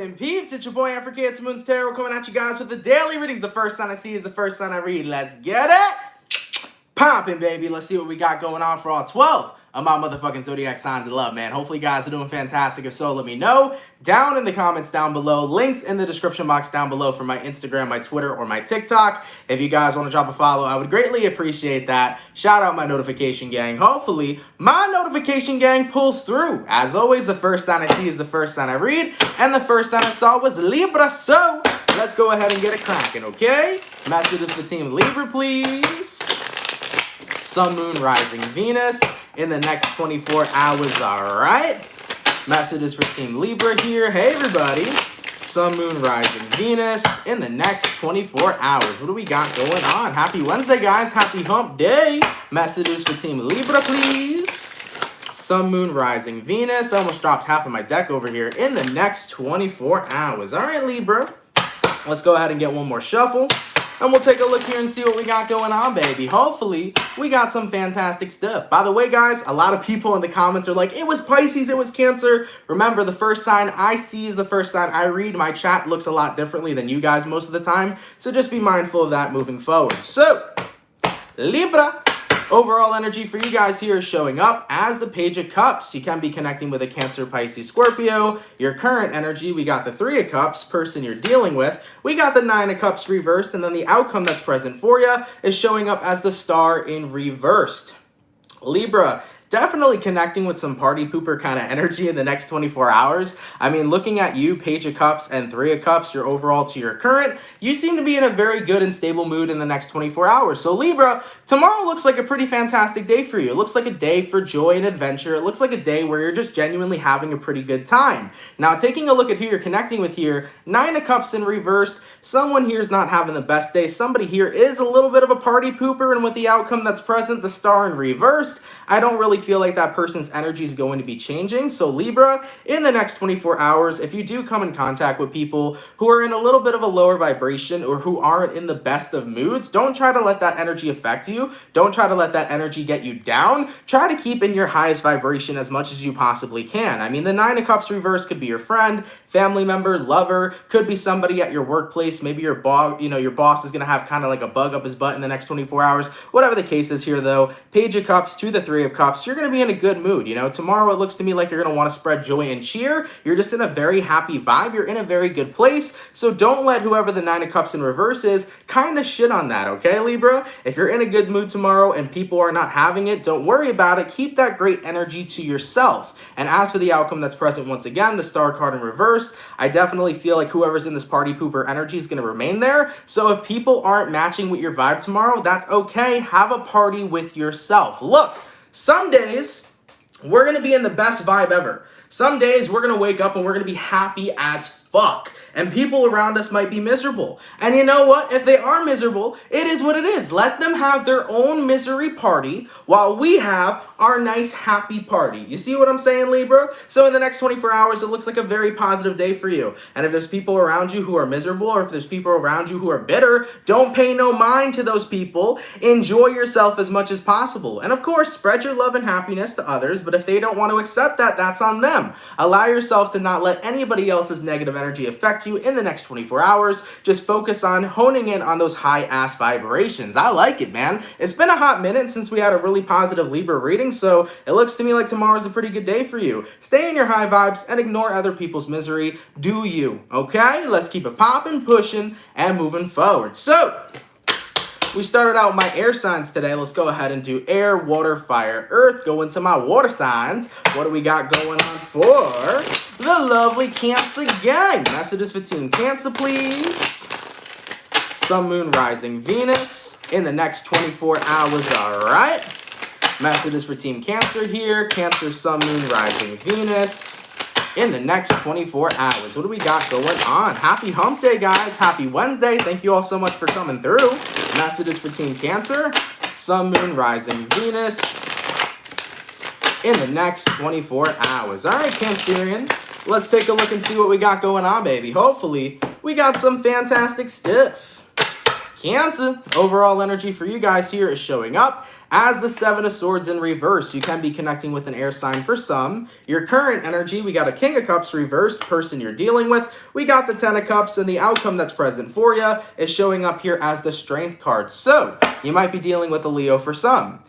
And peeps, it's your boy Africa, CancerMoonsTarot coming at you guys with the daily readings. The first sign I see is the first sign I read. Let's get it! Poppin', baby. Let's see what we got going on for all 12 of my motherfucking Zodiac signs of love, man. Hopefully you guys are doing fantastic. If so, let me know down in the comments down below. Links in the description box down below for my Instagram, my Twitter, or my TikTok. If you guys want to drop a follow, I would greatly appreciate that. Shout out my notification gang. Hopefully, my notification gang pulls through. As always, the first sign I see is the first sign I read. And the first sign I saw was Libra. So, let's go ahead and get it cracking, okay? Messages for Team Libra, please. Sun, Moon, Rising, Venus in the next 24 hours, all right? Messages for Team Libra here. Hey, everybody. Sun, Moon, Rising, Venus in the next 24 hours. What do we got going on? Happy Wednesday, guys. Happy hump day. Messages for Team Libra, please. Sun, Moon, Rising, Venus. I almost dropped half of my deck over here in the next 24 hours. All right, Libra. Let's go ahead and get one more shuffle. And we'll take a look here and see what we got going on, baby. Hopefully, we got some fantastic stuff. By the way, guys, a lot of people in the comments are like, it was Pisces, it was Cancer. Remember, the first sign I see is the first sign I read. My chat looks a lot differently than you guys most of the time. So just be mindful of that moving forward. So, Libra. Overall energy for you guys here is showing up as the Page of Cups. You can be connecting with a Cancer, Pisces, Scorpio. Your current energy, we got the Three of Cups, person you're dealing with. We got the Nine of Cups reversed, and then the outcome that's present for you is showing up as the Star in reversed. Libra. Definitely connecting with some party pooper kind of energy in the next 24 hours. I mean, looking at you, Page of Cups and Three of Cups, your overall to your current, you seem to be in a very good and stable mood in the next 24 hours. So Libra, tomorrow looks like a pretty fantastic day for you. It looks like a day for joy and adventure. It looks like a day where you're just genuinely having a pretty good time. Now, taking a look at who you're connecting with here, Nine of Cups in reverse. Someone here is not having the best day. Somebody here is a little bit of a party pooper, and with the outcome that's present, the Star in reversed, I don't really feel like that person's energy is going to be changing. So Libra, in the next 24 hours, if you do come in contact with people who are in a little bit of a lower vibration or who aren't in the best of moods, don't try to let that energy affect you. Don't try to let that energy get you down. Try to keep in your highest vibration as much as you possibly can. I mean, the Nine of Cups reverse could be your friend, family member, lover, could be somebody at your workplace. Maybe your boss, your boss is going to have kind of like a bug up his butt in the next 24 hours. Whatever the case is here, though, Page of Cups to the Three of Cups, you're going to be in a good mood. Tomorrow it looks to me like you're going to want to spread joy and cheer. You're just in a very happy vibe. You're in a very good place. So don't let whoever the Nine of Cups in reverse is kind of shit on that, okay, Libra? If you're in a good mood tomorrow and people are not having it, don't worry about it. Keep that great energy to yourself. And as for the outcome that's present once again, the Star card in reverse, I definitely feel like whoever's in this party pooper energy is going to remain there. So if people aren't matching with your vibe tomorrow, that's okay. Have a party with yourself. Look, some days we're going to be in the best vibe ever. Some days we're going to wake up and we're going to be happy as fuck. And people around us might be miserable. And you know what? If they are miserable, it is what it is. Let them have their own misery party while we have our nice happy party. You see what I'm saying, Libra? So in the next 24 hours, it looks like a very positive day for you. And if there's people around you who are miserable, or if there's people around you who are bitter, don't pay no mind to those people. Enjoy yourself as much as possible. And of course, spread your love and happiness to others. But if they don't want to accept that, that's on them. Allow yourself to not let anybody else's negative energy affect you in the next 24 hours. Just focus on honing in on those high ass vibrations. I like it, man. It's been a hot minute since we had a really positive Libra reading, so it looks to me like tomorrow's a pretty good day for you. Stay in your high vibes and ignore other people's misery. Do you, okay? Let's keep it popping, pushing, and moving forward. So, we started out my air signs today. Let's go ahead and do air, water, fire, earth. Go into my water signs. What do we got going on for the lovely Cancer gang? Messages for Team Cancer, please. Sun, Moon, Rising, Venus in the next 24 hours, all right? Messages for Team Cancer here. Cancer, Sun, Moon, Rising, Venus in the next 24 hours. What do we got going on? Happy hump day, guys. Happy Wednesday. Thank you all so much for coming through. Messages for Team Cancer. Sun, Moon, Rising, Venus in the next 24 hours. All right, Cancerian. Let's take a look and see what we got going on, baby. Hopefully, we got some fantastic stuff. Cancer, overall energy for you guys here is showing up As the Seven of Swords in reverse, you can be connecting with an air sign for some. Your current energy, we got a King of Cups reversed, person you're dealing with. We got the Ten of Cups, and the outcome that's present for you is showing up here as the Strength card. So, you might be dealing with a Leo for some.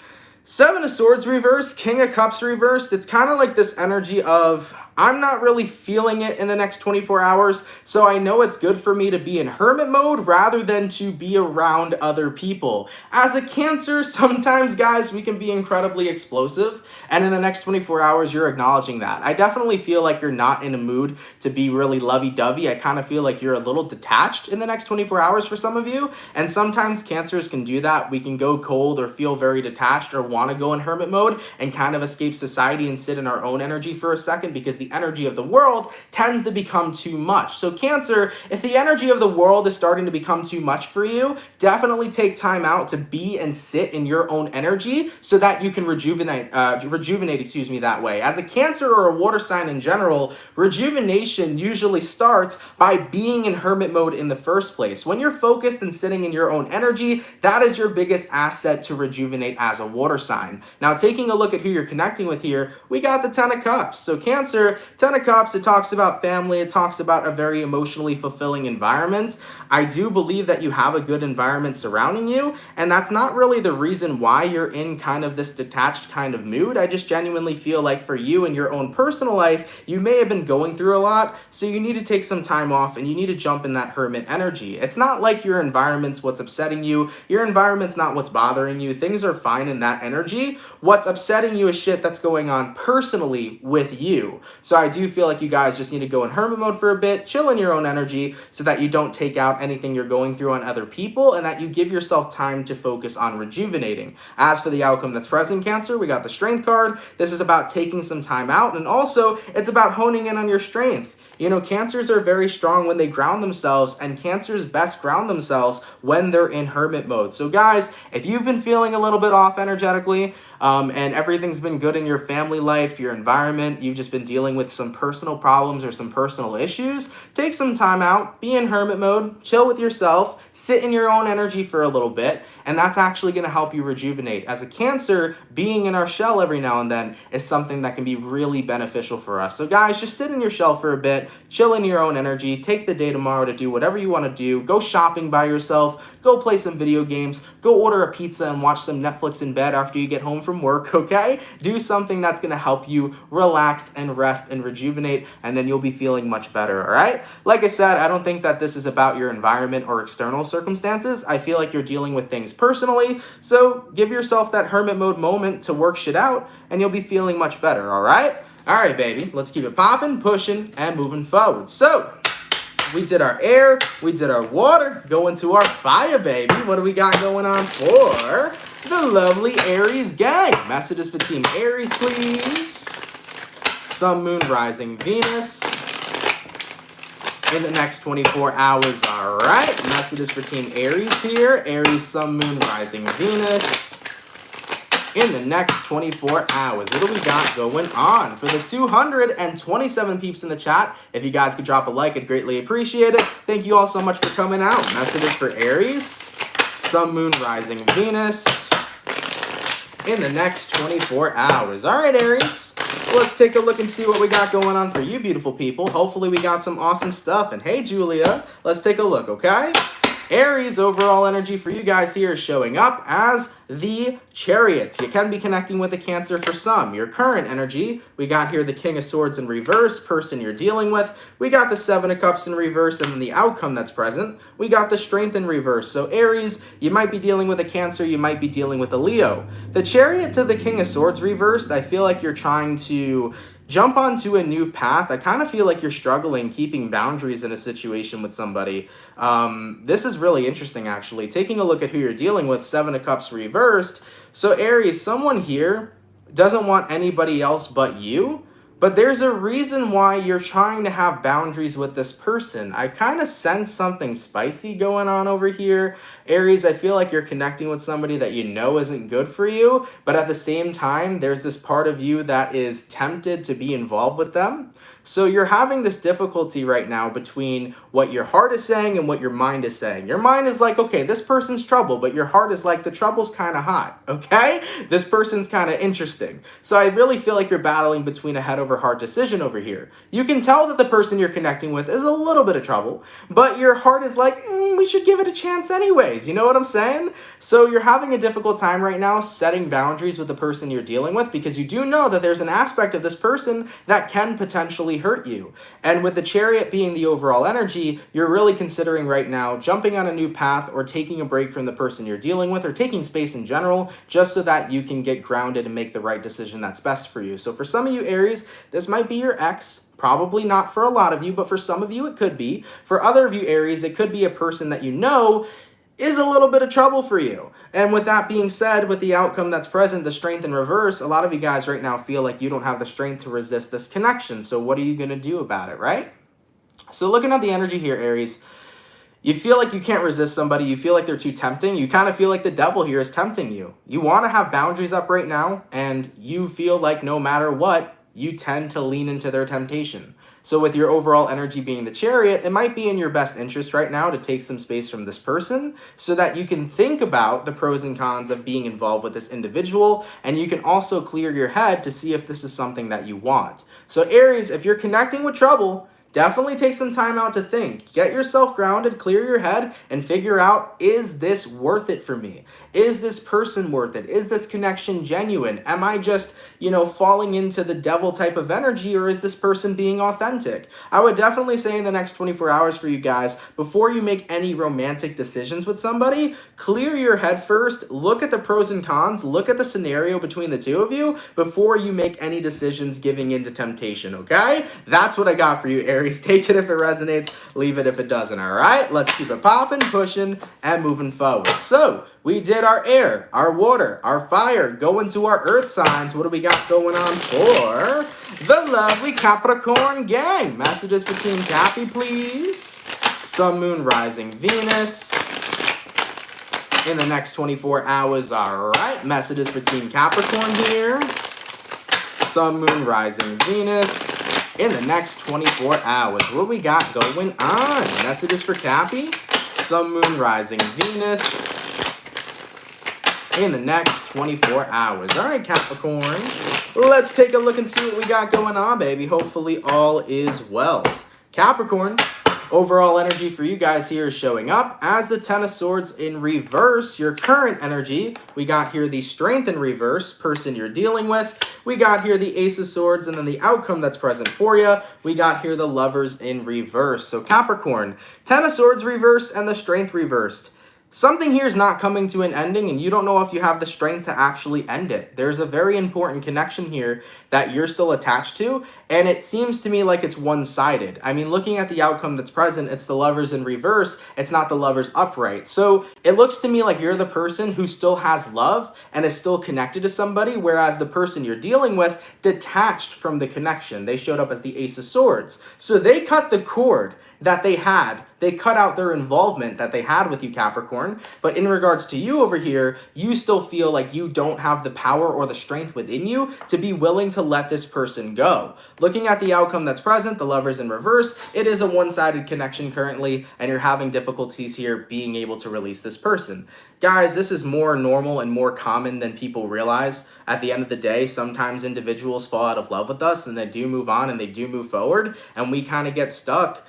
Seven of Swords reversed, King of Cups reversed. It's kind of like this energy of, I'm not really feeling it in the next 24 hours, so I know it's good for me to be in hermit mode rather than to be around other people. As a Cancer, sometimes, guys, we can be incredibly explosive, and in the next 24 hours, you're acknowledging that. I definitely feel like you're not in a mood to be really lovey-dovey. I kind of feel like you're a little detached in the next 24 hours for some of you, and sometimes Cancers can do that. We can go cold or feel very detached or want to go in hermit mode and kind of escape society and sit in our own energy for a second because the energy of the world tends to become too much. So Cancer, if the energy of the world is starting to become too much for you, definitely take time out to be and sit in your own energy so that you can rejuvenate that way. As a Cancer or a water sign in general, rejuvenation usually starts by being in hermit mode in the first place. When you're focused and sitting in your own energy, that is your biggest asset to rejuvenate as a water sign. Now, taking a look at who you're connecting with here, we got the Ten of Cups. So Cancer, Ten of Cups, it talks about family, it talks about a very emotionally fulfilling environment. I do believe that you have a good environment surrounding you, and that's not really the reason why you're in kind of this detached kind of mood. I just genuinely feel like for you in your own personal life, you may have been going through a lot, so you need to take some time off and you need to jump in that hermit energy. It's not like your environment's what's upsetting you. Your environment's not what's bothering you. Things are fine in that energy. What's upsetting you is shit that's going on personally with you. So I do feel like you guys just need to go in hermit mode for a bit, chill in your own energy so that you don't take out anything you're going through on other people and that you give yourself time to focus on rejuvenating. As for the outcome that's present, Cancer, we got the Strength card. This is about taking some time out, and also it's about honing in on your strength. You know, Cancers are very strong when they ground themselves, and Cancers best ground themselves when they're in hermit mode. So guys, if you've been feeling a little bit off energetically, and everything's been good in your family life, your environment, you've just been dealing with some personal problems or some personal issues, take some time out, be in hermit mode, chill with yourself, sit in your own energy for a little bit, and that's actually going to help you rejuvenate. As a Cancer, being in our shell every now and then is something that can be really beneficial for us. So guys, just sit in your shell for a bit, chill in your own energy, take the day tomorrow to do whatever you want to do, go shopping by yourself, go play some video games, go order a pizza and watch some Netflix in bed after you get home from work, okay? Do something that's going to help you relax and rest and rejuvenate, and then you'll be feeling much better, all right? Like I said, I don't think that this is about your environment or external circumstances. I feel like you're dealing with things personally, so give yourself that hermit mode moment to work shit out, and you'll be feeling much better, all right? All right, baby, let's keep it popping, pushing, and moving forward. So, we did our air, we did our water, go into our fire, baby. What do we got going on for the lovely Aries gang? Messages for Team Aries, please. Sun, Moon, Rising, Venus in the next 24 hours, all right. Messages for Team Aries here. Aries, Sun, Moon, Rising, Venus in the next 24 hours. What do we got going on? For the 227 peeps in the chat, if you guys could drop a like, I'd greatly appreciate it. Thank you all so much for coming out. Messages for Aries, Sun, Moon, Rising, Venus in the next 24 hours. All right, Aries, let's take a look and see what we got going on for you beautiful people. Hopefully we got some awesome stuff. And hey, Julia, let's take a look, okay? Aries, overall energy for you guys here is showing up as the Chariot. You can be connecting with a Cancer for some. Your current energy, we got here the King of Swords in reverse, person you're dealing with. We got the Seven of Cups in reverse, and then the outcome that's present, we got the Strength in reverse. So Aries, you might be dealing with a Cancer, you might be dealing with a Leo. The Chariot to the King of Swords reversed, I feel like you're trying to jump onto a new path. I kind of feel like you're struggling keeping boundaries in a situation with somebody. This is really interesting, actually. Taking a look at who you're dealing with, Seven of Cups reversed. So Aries, someone here doesn't want anybody else but you, but there's a reason why you're trying to have boundaries with this person. I kind of sense something spicy going on over here. Aries, I feel like you're connecting with somebody that you know isn't good for you, but at the same time, there's this part of you that is tempted to be involved with them. So you're having this difficulty right now between what your heart is saying and what your mind is saying. Your mind is like, okay, this person's trouble, but your heart is like, the trouble's kind of hot, okay? This person's kind of interesting. So I really feel like you're battling between a head over heart decision over here. You can tell that the person you're connecting with is a little bit of trouble, but your heart is like, we should give it a chance anyways. You know what I'm saying? So you're having a difficult time right now setting boundaries with the person you're dealing with, because you do know that there's an aspect of this person that can potentially hurt you. And with the Chariot being the overall energy, you're really considering right now jumping on a new path or taking a break from the person you're dealing with, or taking space in general, just so that you can get grounded and make the right decision that's best for you. So for some of you Aries, this might be your ex. Probably not for a lot of you, but for some of you it could be. For other of you Aries, it could be a person that you know is a little bit of trouble for you. And with that being said, with the outcome that's present, the strength in reverse, a lot of you guys right now feel like you don't have the strength to resist this connection. So what are you going to do about it, right? So looking at the energy here, Aries, you feel like you can't resist somebody. You feel like they're too tempting. You kind of feel like the devil here is tempting you. You want to have boundaries up right now, and you feel like no matter what, you tend to lean into their temptation. So with your overall energy being the Chariot, it might be in your best interest right now to take some space from this person so that you can think about the pros and cons of being involved with this individual, and you can also clear your head to see if this is something that you want. So Aries, if you're connecting with trouble, definitely take some time out to think. Get yourself grounded, clear your head, and figure out, is this worth it for me? Is this person worth it? Is this connection genuine? Am I just, falling into the devil type of energy, or is this person being authentic? I would definitely say in the next 24 hours for you guys, before you make any romantic decisions with somebody, clear your head first, look at the pros and cons, look at the scenario between the two of you before you make any decisions giving into temptation, okay? That's what I got for you, Aries. Take it if it resonates, leave it if it doesn't, all right? Let's keep it popping, pushing, and moving forward. So, we did our air, our water, our fire, go into our earth signs. What do we got going on for the lovely Capricorn gang? Messages for Team Cappy, please. Sun, Moon, Rising, Venus in the next 24 hours, all right. Messages for Team Capricorn here. Sun, Moon, Rising, Venus in the next 24 hours. What do we got going on? Messages for Cappy. Sun, Moon, Rising, Venus in the next 24 hours. All right, Capricorn, let's take a look and see what we got going on, baby. Hopefully all is well. Capricorn, overall energy for you guys here is showing up as the Ten of Swords in reverse. Your current energy, we got here the Strength in reverse, person you're dealing with. We got here the Ace of Swords, and then the outcome that's present for you. We got here the Lovers in reverse. So Capricorn, Ten of Swords reversed and the Strength reversed. Something here is not coming to an ending, and you don't know if you have the strength to actually end it. There's a very important connection here that you're still attached to, and it seems to me like it's one-sided. I mean, looking at the outcome that's present, it's the Lovers in reverse, it's not the Lovers upright. So it looks to me like you're the person who still has love and is still connected to somebody, whereas the person you're dealing with detached from the connection. They showed up as the Ace of Swords. So they cut the cord that they had. They cut out their involvement that they had with you, Capricorn. But in regards to you over here, you still feel like you don't have the power or the strength within you to be willing to let this person go. Looking at the outcome that's present, the Lovers in reverse, it is a one-sided connection currently, and you're having difficulties here being able to release this person. Guys, this is more normal and more common than people realize. At the end of the day, sometimes individuals fall out of love with us, and they do move on and they do move forward, and we kind of get stuck,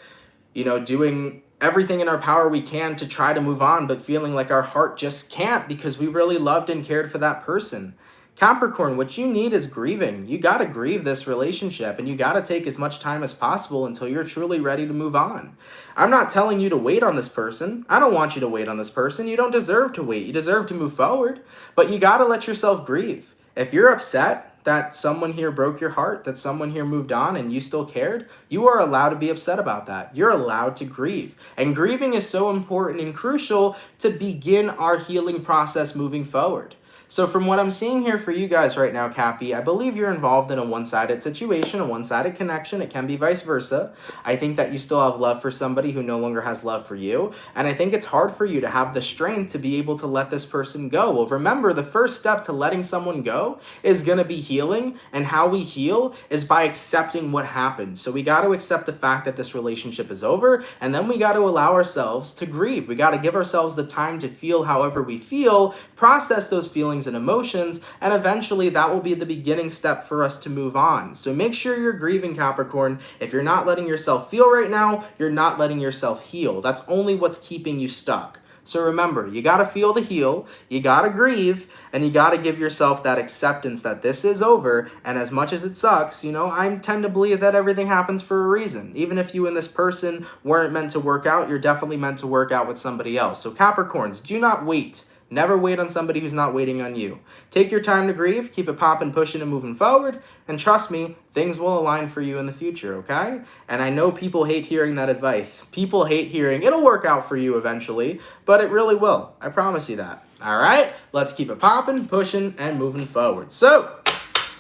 doing everything in our power we can to try to move on, but feeling like our heart just can't because we really loved and cared for that person. Capricorn, what you need is grieving. You got to grieve this relationship, and you got to take as much time as possible until you're truly ready to move on. I'm not telling you to wait on this person. I don't want you to wait on this person. You don't deserve to wait. You deserve to move forward, but you got to let yourself grieve. If you're upset that someone here broke your heart, that someone here moved on and you still cared, you are allowed to be upset about that. You're allowed to grieve. And grieving is so important and crucial to begin our healing process moving forward. So from what I'm seeing here for you guys right now, Cappy, I believe you're involved in a one-sided situation, a one-sided connection. It can be vice versa. I think that you still have love for somebody who no longer has love for you. And I think it's hard for you to have the strength to be able to let this person go. Well, remember, the first step to letting someone go is going to be healing. And how we heal is by accepting what happened. So we got to accept the fact that this relationship is over. And then we got to allow ourselves to grieve. We got to give ourselves the time to feel however we feel, process those feelings and emotions, and eventually that will be the beginning step for us to move on. So make sure you're grieving, Capricorn. If you're not letting yourself feel right now, you're not letting yourself heal. That's only what's keeping you stuck. So remember, you got to feel to heal, you got to grieve, and you got to give yourself that acceptance that this is over. And as much as it sucks, I tend to believe that everything happens for a reason. Even if you and this person weren't meant to work out, you're definitely meant to work out with somebody else. So Capricorns, do not wait. Never wait on somebody who's not waiting on you. Take your time to grieve, keep it popping, pushing, and moving forward, and trust me, things will align for you in the future, okay? And I know people hate hearing that advice. People hate hearing, it'll work out for you eventually, but it really will. I promise you that. All right, let's keep it popping, pushing, and moving forward. So,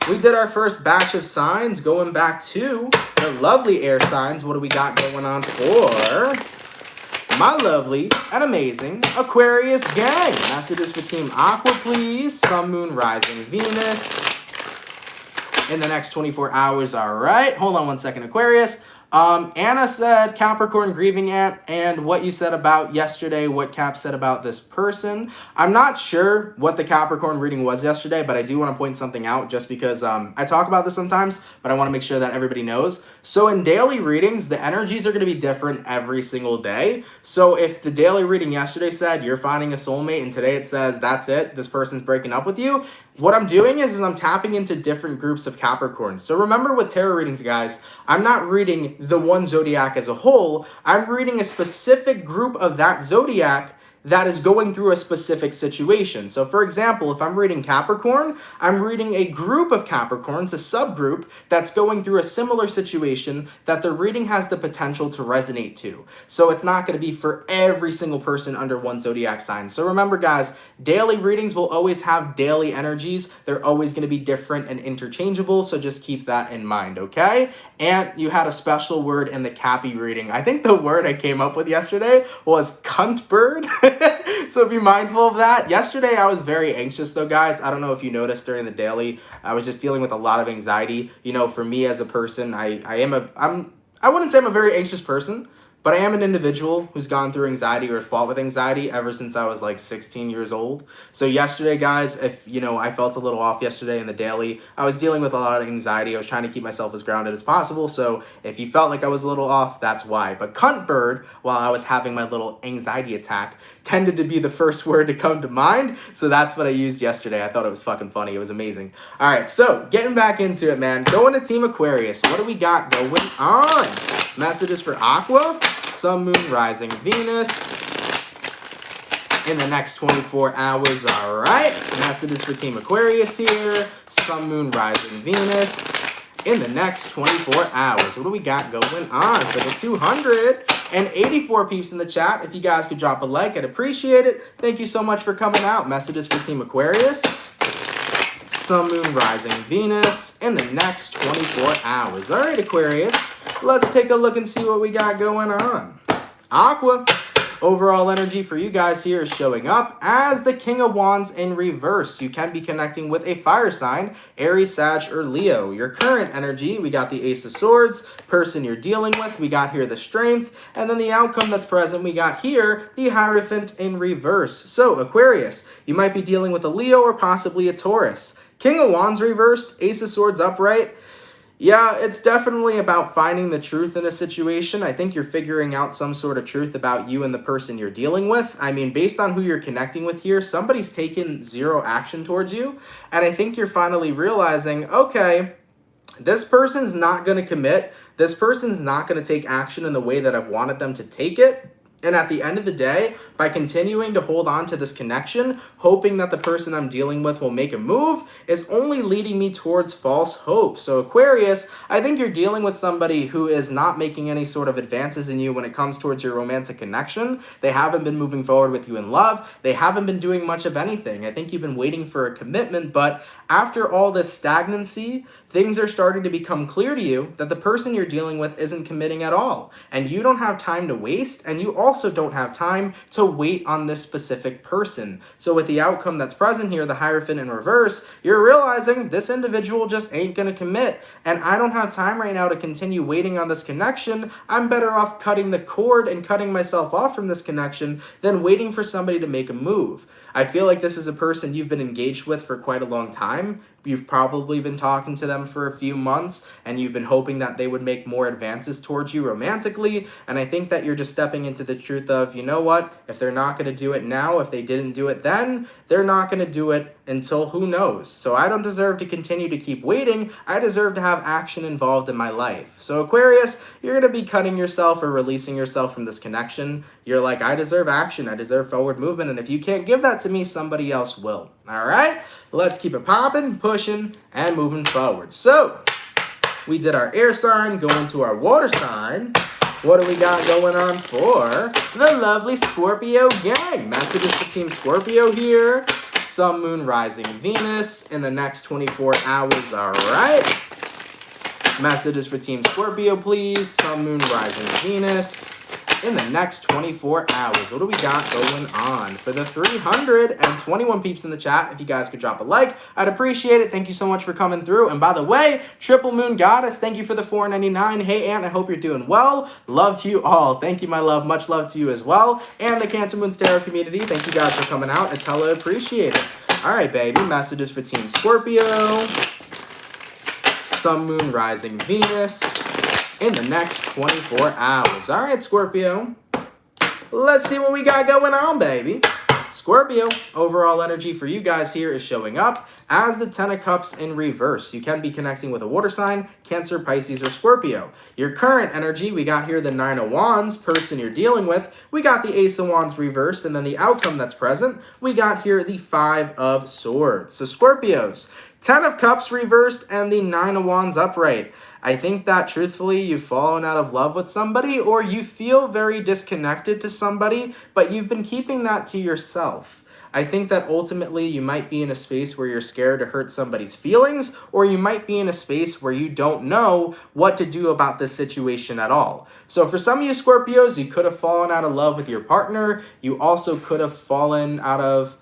we did our first batch of signs, going back to the lovely air signs. What do we got going on for my lovely and amazing Aquarius gang? Messages for Team Aqua, please. Sun, Moon, Rising, Venus in the next 24 hours. All right. Hold on one second, Aquarius. Anna said, Capricorn grieving at, and what you said about yesterday, what Cap said about this person. I'm not sure what the Capricorn reading was yesterday, but I do want to point something out just because I talk about this sometimes, but I want to make sure that everybody knows. So in daily readings, the energies are going to be different every single day. So if the daily reading yesterday said you're finding a soulmate and today it says that's it, this person's breaking up with you, what I'm doing is I'm tapping into different groups of Capricorns. So remember with tarot readings, guys, I'm not reading the one zodiac as a whole. I'm reading a specific group of that zodiac that is going through a specific situation. So for example, if I'm reading Capricorn, I'm reading a group of Capricorns, a subgroup that's going through a similar situation that the reading has the potential to resonate to. So it's not going to be for every single person under one zodiac sign. So remember, guys, daily readings will always have daily energies. They're always going to be different and interchangeable. So just keep that in mind, okay? And you had a special word in the Cappy reading. I think the word I came up with yesterday was cunt bird. So be mindful of that. Yesterday, I was very anxious though, guys. I don't know if you noticed during the daily, I was just dealing with a lot of anxiety. For me as a person, I wouldn't say I'm a very anxious person, but I am an individual who's gone through anxiety or fought with anxiety ever since I was like 16 years old. So yesterday, guys, if, I felt a little off yesterday in the daily, I was dealing with a lot of anxiety. I was trying to keep myself as grounded as possible. So if you felt like I was a little off, that's why. But cunt bird, while I was having my little anxiety attack, tended to be the first word to come to mind. So that's what I used yesterday. I thought it was fucking funny. It was amazing. All right, so getting back into it, man. Going to Team Aquarius. What do we got going on? Messages for Aqua, Sun, Moon, Rising, Venus in the next 24 hours. All right. Messages for Team Aquarius here. Sun, Moon, Rising, Venus in the next 24 hours. What do we got going on for the 284 peeps in the chat? If you guys could drop a like, I'd appreciate it. Thank you so much for coming out. Messages for Team Aquarius. Sun, Moon, Rising, Venus in the next 24 hours. All right, Aquarius, let's take a look and see what we got going on. Aqua, overall energy for you guys here is showing up as the King of Wands in reverse. You can be connecting with a fire sign, Aries, Sag, or Leo. Your current energy, we got the Ace of Swords, person you're dealing with, we got here the Strength, and then the outcome that's present, we got here the Hierophant in reverse. So, Aquarius, you might be dealing with a Leo or possibly a Taurus. King of Wands reversed, Ace of Swords upright. Yeah, it's definitely about finding the truth in a situation. I think you're figuring out some sort of truth about you and the person you're dealing with. I mean, based on who you're connecting with here, somebody's taken zero action towards you. And I think you're finally realizing, okay, this person's not going to commit. This person's not going to take action in the way that I've wanted them to take it. And at the end of the day, by continuing to hold on to this connection, hoping that the person I'm dealing with will make a move, is only leading me towards false hope. So Aquarius, I think you're dealing with somebody who is not making any sort of advances in you when it comes towards your romantic connection. They haven't been moving forward with you in love. They haven't been doing much of anything. I think you've been waiting for a commitment, but after all this stagnancy, things are starting to become clear to you that the person you're dealing with isn't committing at all. And you don't have time to waste, and you also don't have time to wait on this specific person. So with the outcome that's present here, the Hierophant in reverse, you're realizing this individual just ain't gonna commit. And I don't have time right now to continue waiting on this connection. I'm better off cutting the cord and cutting myself off from this connection than waiting for somebody to make a move. I feel like this is a person you've been engaged with for quite a long time. You've probably been talking to them for a few months, and you've been hoping that they would make more advances towards you romantically. And I think that you're just stepping into the truth of, you know what, if they're not going to do it now, if they didn't do it then, they're not going to do it until who knows. So I don't deserve to continue to keep waiting. I deserve to have action involved in my life. So Aquarius, you're going to be cutting yourself or releasing yourself from this connection. You're like, I deserve action. I deserve forward movement. And if you can't give that to me, somebody else will. All right? Let's keep it popping, pushing, and moving forward. So we did our air sign, go into our water sign. What do we got going on for the lovely Scorpio gang? Messages for Team Scorpio here. Sun, Moon, Rising, Venus in the next 24 hours, all right? Messages for Team Scorpio, please. Sun, Moon, Rising, Venus in the next 24 hours. What do we got going on for the 321 peeps in the chat? If you guys could drop a like, I'd appreciate it. Thank you so much for coming through. And by the way, Triple Moon Goddess, thank you for the $4.99. Hey, Aunt, I hope you're doing well. Love to you all. Thank you, my love. Much love to you as well. And the CancerMoonsTarot community, thank you guys for coming out. It's hella appreciated. All right, baby. Messages for Team Scorpio. Sun, Moon, Rising, Venus in the next 24 hours. All right, Scorpio. Let's see what we got going on, baby. Scorpio, overall energy for you guys here is showing up as the 10 of Cups in reverse. You can be connecting with a water sign, Cancer, Pisces, or Scorpio. Your current energy, we got here the 9 of Wands, person you're dealing with. We got the Ace of Wands reversed, and then the outcome that's present, we got here the 5 of Swords. So Scorpios, 10 of Cups reversed and the 9 of Wands upright. I think that truthfully you've fallen out of love with somebody, or you feel very disconnected to somebody, but you've been keeping that to yourself. I think that ultimately you might be in a space where you're scared to hurt somebody's feelings, or you might be in a space where you don't know what to do about this situation at all. So for some of you Scorpios, you could have fallen out of love with your partner. You also could have fallen out of,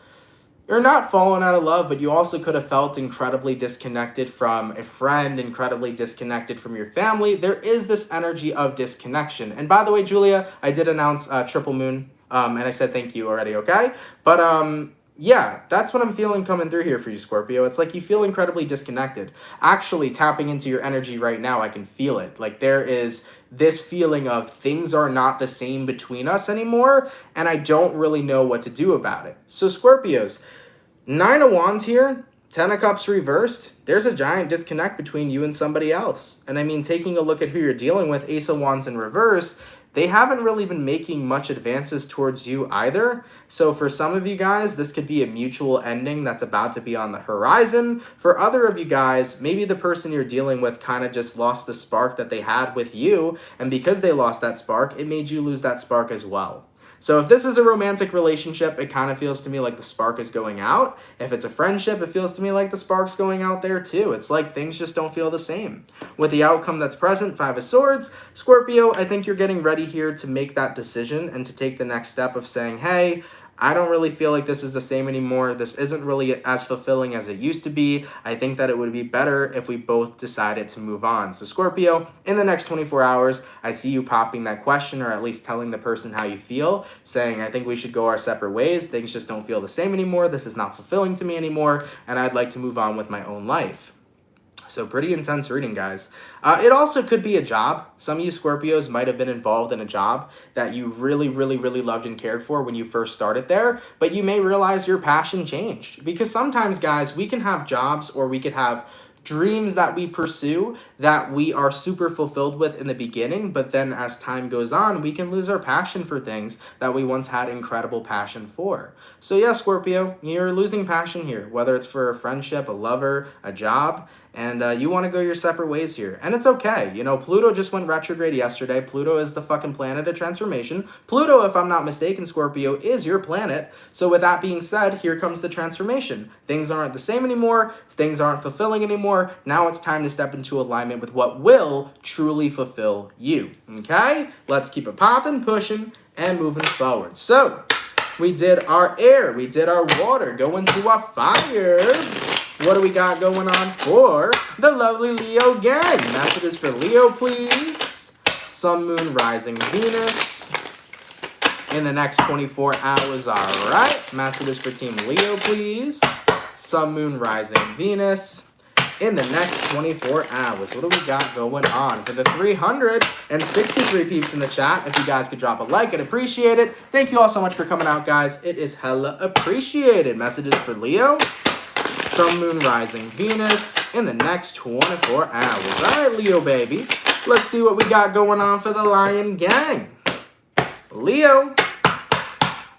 or not fallen out of love, but you also could have felt incredibly disconnected from a friend, incredibly disconnected from your family. There is this energy of disconnection. And by the way, Julia, I did announce Triple Moon, and I said thank you already, okay? But yeah, that's what I'm feeling coming through here for you, Scorpio. It's like you feel incredibly disconnected. Actually, tapping into your energy right now, I can feel it. Like there is this feeling of things are not the same between us anymore, and I don't really know what to do about it. So Scorpios, 9 of Wands here, 10 of Cups reversed. There's a giant disconnect between you and somebody else. And I mean, taking a look at who you're dealing with, Ace of Wands in reverse, they haven't really been making much advances towards you either. So for some of you guys, this could be a mutual ending that's about to be on the horizon. For other of you guys, maybe the person you're dealing with kind of just lost the spark that they had with you. And because they lost that spark, it made you lose that spark as well. So if this is a romantic relationship, it kind of feels to me like the spark is going out. If it's a friendship, it feels to me like the spark's going out there too. It's like things just don't feel the same. With the outcome that's present, 5 of Swords, Scorpio, I think you're getting ready here to make that decision and to take the next step of saying, hey, I don't really feel like this is the same anymore. This isn't really as fulfilling as it used to be. I think that it would be better if we both decided to move on. So Scorpio, in the next 24 hours, I see you popping that question, or at least telling the person how you feel, saying, I think we should go our separate ways. Things just don't feel the same anymore. This is not fulfilling to me anymore, and I'd like to move on with my own life. So pretty intense reading, guys. It also could be a job. Some of you Scorpios might have been involved in a job that you really, really, really loved and cared for when you first started there, but you may realize your passion changed. Because sometimes, guys, we can have jobs, or we could have dreams that we pursue that we are super fulfilled with in the beginning, but then as time goes on, we can lose our passion for things that we once had incredible passion for. So yeah, Scorpio, you're losing passion here, whether it's for a friendship, a lover, a job, and you want to go your separate ways here. And it's okay. You know, Pluto just went retrograde yesterday. Pluto is the fucking planet of transformation. Pluto, if I'm not mistaken, Scorpio, is your planet. So with that being said, here comes the transformation. Things aren't the same anymore. Things aren't fulfilling anymore. Now it's time to step into alignment with what will truly fulfill you. Okay? Let's keep it popping, pushing, and moving forward. So we did our air. We did our water. Go into our fire. What do we got going on for the lovely Leo gang? Messages for Leo, please. Sun, Moon, Rising, Venus. In the next 24 hours, all right. Messages for Team Leo, please. Sun, Moon, Rising, Venus. In the next 24 hours, what do we got going on? For the 363 peeps in the chat, if you guys could drop a like, I'd appreciate it. Thank you all so much for coming out, guys. It is hella appreciated. Messages for Leo. Sun, Moon, Rising, Venus in the next 24 hours. All right, Leo, baby. Let's see what we got going on for the Lion Gang. Leo.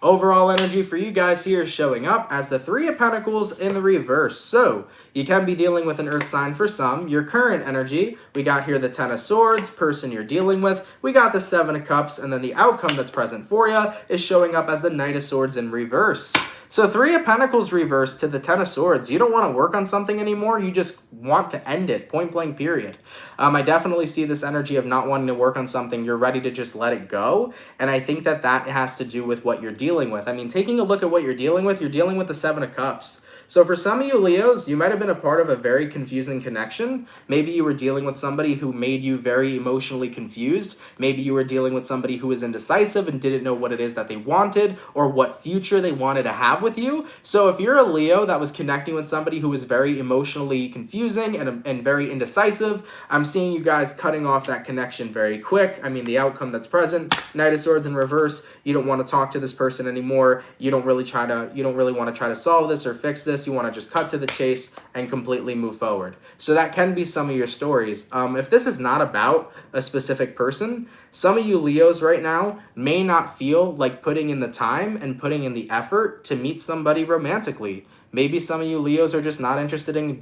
Overall energy for you guys here is showing up as the Three of Pentacles in the reverse. So you can be dealing with an earth sign for some. Your current energy, we got here the Ten of Swords, person you're dealing with. We got the Seven of Cups, and then the outcome that's present for you is showing up as the Knight of Swords in reverse. So Three of Pentacles reversed to the Ten of Swords. You don't want to work on something anymore. You just want to end it, point blank period. I definitely see this energy of not wanting to work on something. You're ready to just let it go. And I think that that has to do with what you're dealing with. I mean, taking a look at what you're dealing with the Seven of Cups. So for some of you Leos, you might have been a part of a very confusing connection. Maybe you were dealing with somebody who made you very emotionally confused. Maybe you were dealing with somebody who was indecisive and didn't know what it is that they wanted or what future they wanted to have with you. So if you're a Leo that was connecting with somebody who was very emotionally confusing and very indecisive, I'm seeing you guys cutting off that connection very quick. I mean, the outcome that's present, Knight of Swords in reverse, you don't want to talk to this person anymore. You don't really want to try to solve this or fix this. You want to just cut to the chase and completely move forward. So that can be some of your stories. If this is not about a specific person, some of you Leos right now may not feel like putting in the time and putting in the effort to meet somebody romantically. Maybe some of you Leos are just not interested in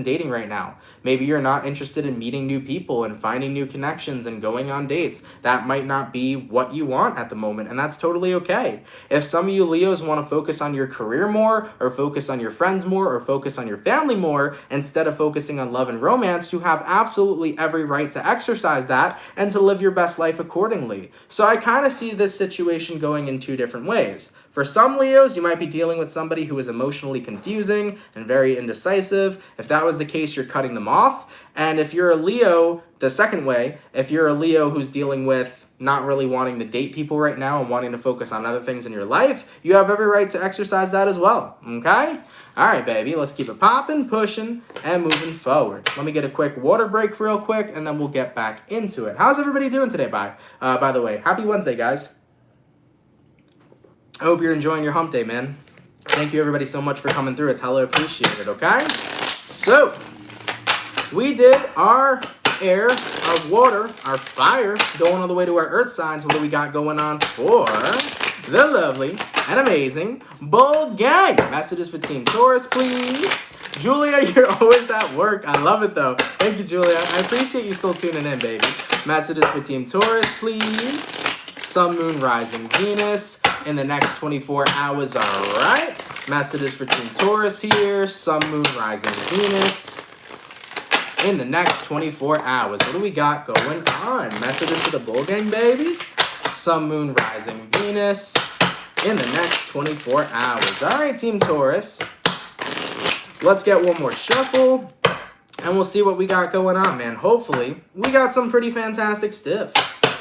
dating right now. Maybe you're not interested in meeting new people and finding new connections and going on dates. That might not be what you want at the moment, and that's totally okay. If some of you Leos want to focus on your career more, or focus on your friends more, or focus on your family more, instead of focusing on love and romance, you have absolutely every right to exercise that and to live your best life accordingly. So I kind of see this situation going in two different ways. For some Leos, you might be dealing with somebody who is emotionally confusing and very indecisive. If that was the case, you're cutting them off. And if you're a Leo, the second way, if you're a Leo who's dealing with not really wanting to date people right now and wanting to focus on other things in your life, you have every right to exercise that as well, okay? All right, baby, let's keep it popping, pushing, and moving forward. Let me get a quick water break real quick, and then we'll get back into it. How's everybody doing today, by the way? Happy Wednesday, guys. I hope you're enjoying your hump day, man. Thank you, everybody, so much for coming through. It's hella appreciated, okay? So, we did our air, our water, our fire, going all the way to our earth signs. What do we got going on for the lovely and amazing Bull Gang? Messages for Team Taurus, please. Julia, you're always at work. I love it, though. Thank you, Julia. I appreciate you still tuning in, baby. Messages for Team Taurus, please. Sun, Moon, Rising, Venus in the next 24 hours, all right? Messages for Team Taurus here. Sun, Moon, Rising, Venus in the next 24 hours. What do we got going on? Messages for the Bull Gang, baby. Sun, Moon, Rising, Venus in the next 24 hours. All right, Team Taurus. Let's get one more shuffle, and we'll see what we got going on, man. Hopefully, we got some pretty fantastic stuff.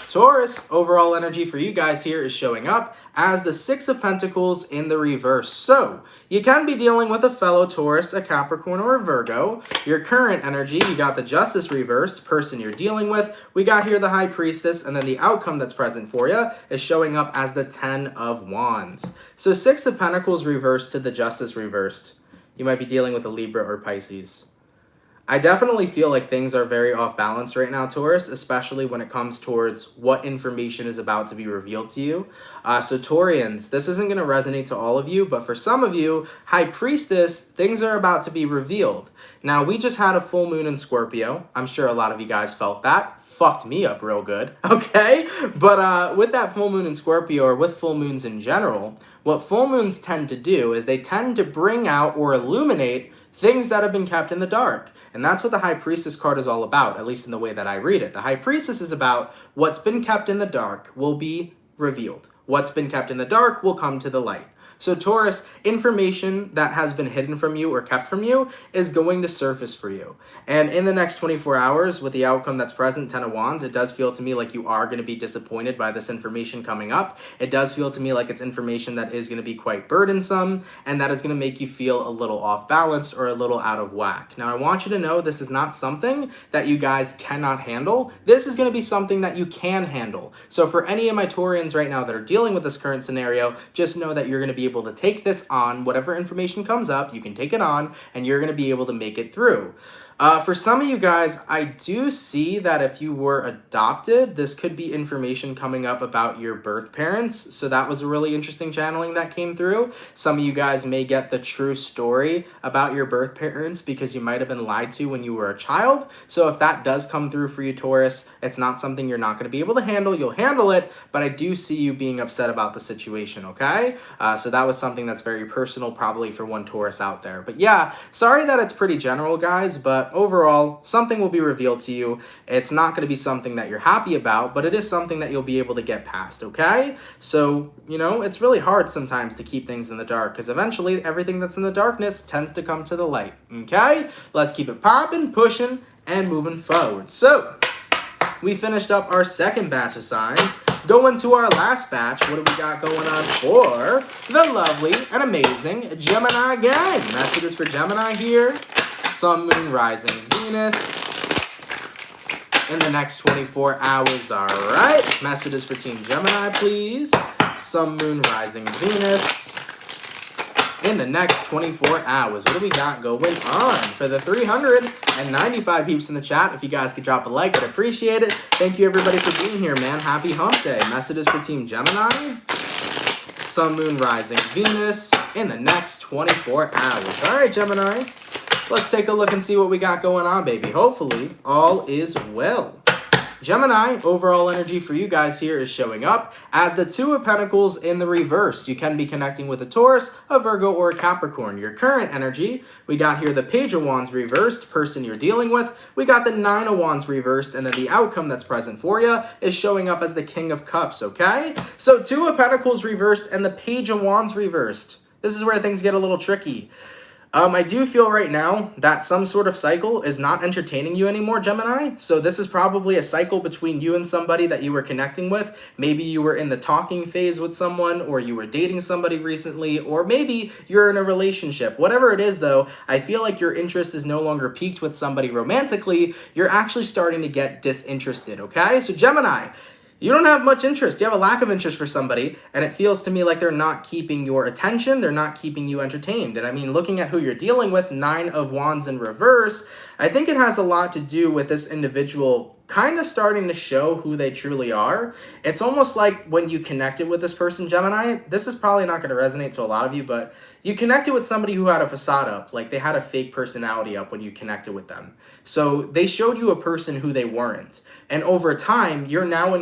Taurus, overall energy for you guys here is showing up as the Six of Pentacles in the reverse. So, you can be dealing with a fellow Taurus, a Capricorn, or a Virgo. Your current energy, you got the Justice reversed, person you're dealing with. We got here the High Priestess, and then the outcome that's present for you is showing up as the Ten of Wands. So, Six of Pentacles reversed to the Justice reversed. You might be dealing with a Libra or Pisces. I definitely feel like things are very off balance right now, Taurus, especially when it comes towards what information is about to be revealed to you. So Taurians, this isn't going to resonate to all of you, but for some of you, High Priestess, things are about to be revealed. Now, we just had a full moon in Scorpio. I'm sure a lot of you guys felt that. Fucked me up real good, okay? But with that full moon in Scorpio, or with full moons in general, what full moons tend to do is they tend to bring out or illuminate things that have been kept in the dark. And that's what the High Priestess card is all about, at least in the way that I read it. The High Priestess is about what's been kept in the dark will be revealed. What's been kept in the dark will come to the light. So Taurus, information that has been hidden from you or kept from you is going to surface for you. And in the next 24 hours, with the outcome that's present, 10 of Wands, it does feel to me like you are going to be disappointed by this information coming up. It does feel to me like it's information that is going to be quite burdensome and that is going to make you feel a little off balance or a little out of whack. Now, I want you to know this is not something that you guys cannot handle. This is going to be something that you can handle. So for any of my Taurians right now that are dealing with this current scenario, just know that you're going to be able to take this on. Whatever information comes up, you can take it on and you're going to be able to make it through. For some of you guys, I do see that if you were adopted, this could be information coming up about your birth parents. So that was a really interesting channeling that came through. Some of you guys may get the true story about your birth parents because you might have been lied to when you were a child. So if that does come through for you, Taurus, it's not something you're not going to be able to handle. You'll handle it, but I do see you being upset about the situation, okay? So that was something that's very personal probably for one Taurus out there. But yeah, sorry that it's pretty general, guys, but overall, something will be revealed to you. It's not going to be something that you're happy about, but it is something that you'll be able to get past, okay? So, you know, it's really hard sometimes to keep things in the dark because eventually everything that's in the darkness tends to come to the light, okay? Let's keep it popping, pushing, and moving forward. So, we finished up our second batch of signs. Going to our last batch, what do we got going on for the lovely and amazing Gemini gang? Messages for Gemini here. Sun, Moon, Rising, Venus in the next 24 hours. All right. Messages for Team Gemini, please. Sun, Moon, Rising, Venus in the next 24 hours. What do we got going on for the 395 peeps in the chat? If you guys could drop a like, I'd appreciate it. Thank you, everybody, for being here, man. Happy hump day. Messages for Team Gemini. Sun, Moon, Rising, Venus in the next 24 hours. All right, Gemini. Let's take a look and see what we got going on, baby. Hopefully, all is well. Gemini, overall energy for you guys here is showing up as the Two of Pentacles in the reverse. You can be connecting with a Taurus, a Virgo, or a Capricorn. Your current energy, we got here the Page of Wands reversed, person you're dealing with. We got the Nine of Wands reversed, and then the outcome that's present for you is showing up as the King of Cups, okay? So Two of Pentacles reversed and the Page of Wands reversed. This is where things get a little tricky. I do feel right now that some sort of cycle is not entertaining you anymore, Gemini. So this is probably a cycle between you and somebody that you were connecting with. Maybe you were in the talking phase with someone, or you were dating somebody recently, or maybe you're in a relationship. Whatever it is, though, I feel like your interest is no longer piqued with somebody romantically. You're actually starting to get disinterested, okay? So Gemini, you don't have much interest. You have a lack of interest for somebody, and it feels to me like they're not keeping your attention. They're not keeping you entertained. And I mean, looking at who you're dealing with, Nine of Wands in reverse, I think it has a lot to do with this individual kind of starting to show who they truly are. It's almost like when you connected with this person, Gemini, this is probably not going to resonate to a lot of you, but you connected with somebody who had a facade up, like they had a fake personality up when you connected with them. So they showed you a person who they weren't. And over time, you're now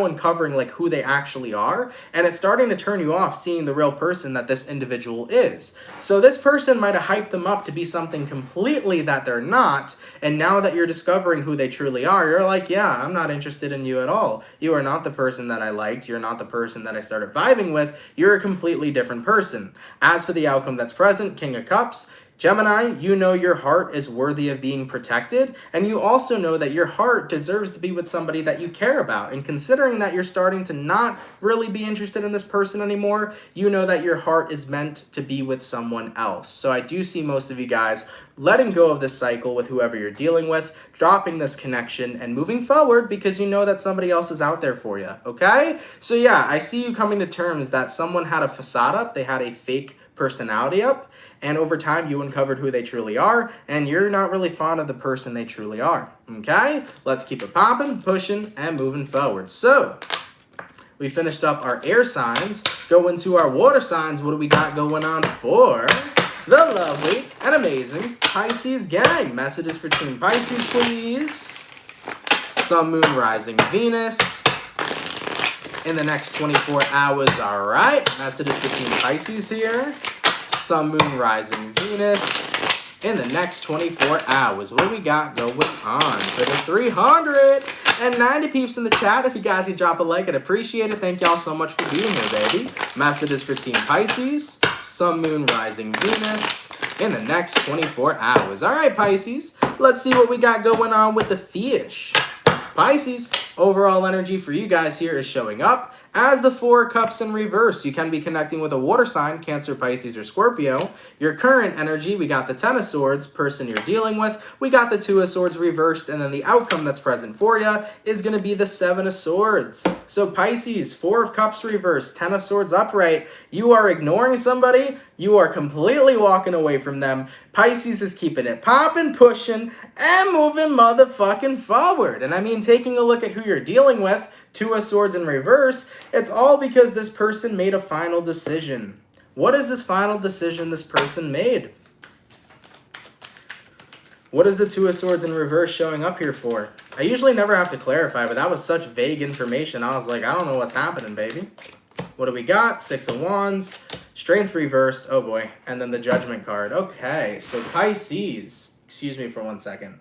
uncovering like who they actually are, and it's starting to turn you off seeing the real person that this individual is. So this person might have hyped them up to be something completely that they're not, and now that you're discovering who they truly are, you're like, yeah, I'm not interested in you at all. You are not the person that I liked. You're not the person that I started vibing with. You're a completely different person. As for the outcome that's present, King of Cups, Gemini, you know your heart is worthy of being protected, and you also know that your heart deserves to be with somebody that you care about. And considering that you're starting to not really be interested in this person anymore, you know that your heart is meant to be with someone else. So I do see most of you guys letting go of this cycle with whoever you're dealing with, dropping this connection, and moving forward because you know that somebody else is out there for you, okay? So yeah, I see you coming to terms that someone had a facade up, they had a fake personality up, and over time you uncovered who they truly are, and you're not really fond of the person they truly are. Okay? Let's keep it popping, pushing, and moving forward. So, we finished up our air signs. Go into our water signs. What do we got going on for the lovely and amazing Pisces gang? Messages for Team Pisces, please. Sun, Moon, Rising, Venus in the next 24 hours. All right. Messages for Team Pisces here. Sun, Moon, Rising, Venus in the next 24 hours. What do we got going on for the 390 peeps in the chat? If you guys could drop a like, I'd appreciate it. Thank y'all so much for being here, baby. Messages for Team Pisces. Sun, Moon, Rising, Venus in the next 24 hours. All right, Pisces. Let's see what we got going on with the fish. Pisces, overall energy for you guys here is showing up as the Four of Cups in reverse. You can be connecting with a water sign, Cancer, Pisces, or Scorpio. Your current energy, we got the Ten of Swords, person you're dealing with. We got the Two of Swords reversed, and then the outcome that's present for you is going to be the Seven of Swords. So Pisces, Four of Cups reversed, Ten of Swords upright. You are ignoring somebody. You are completely walking away from them. Pisces is keeping it popping, pushing, and moving motherfucking forward. And I mean, taking a look at who you're dealing with, Two of Swords in reverse, it's all because this person made a final decision. What is this final decision this person made? What is the Two of Swords in reverse showing up here for? I usually never have to clarify, but that was such vague information. I was like, I don't know what's happening, baby. What do we got? Six of Wands, Strength reversed, oh boy, and then the Judgment card. Okay, so Pisces, excuse me for 1 second.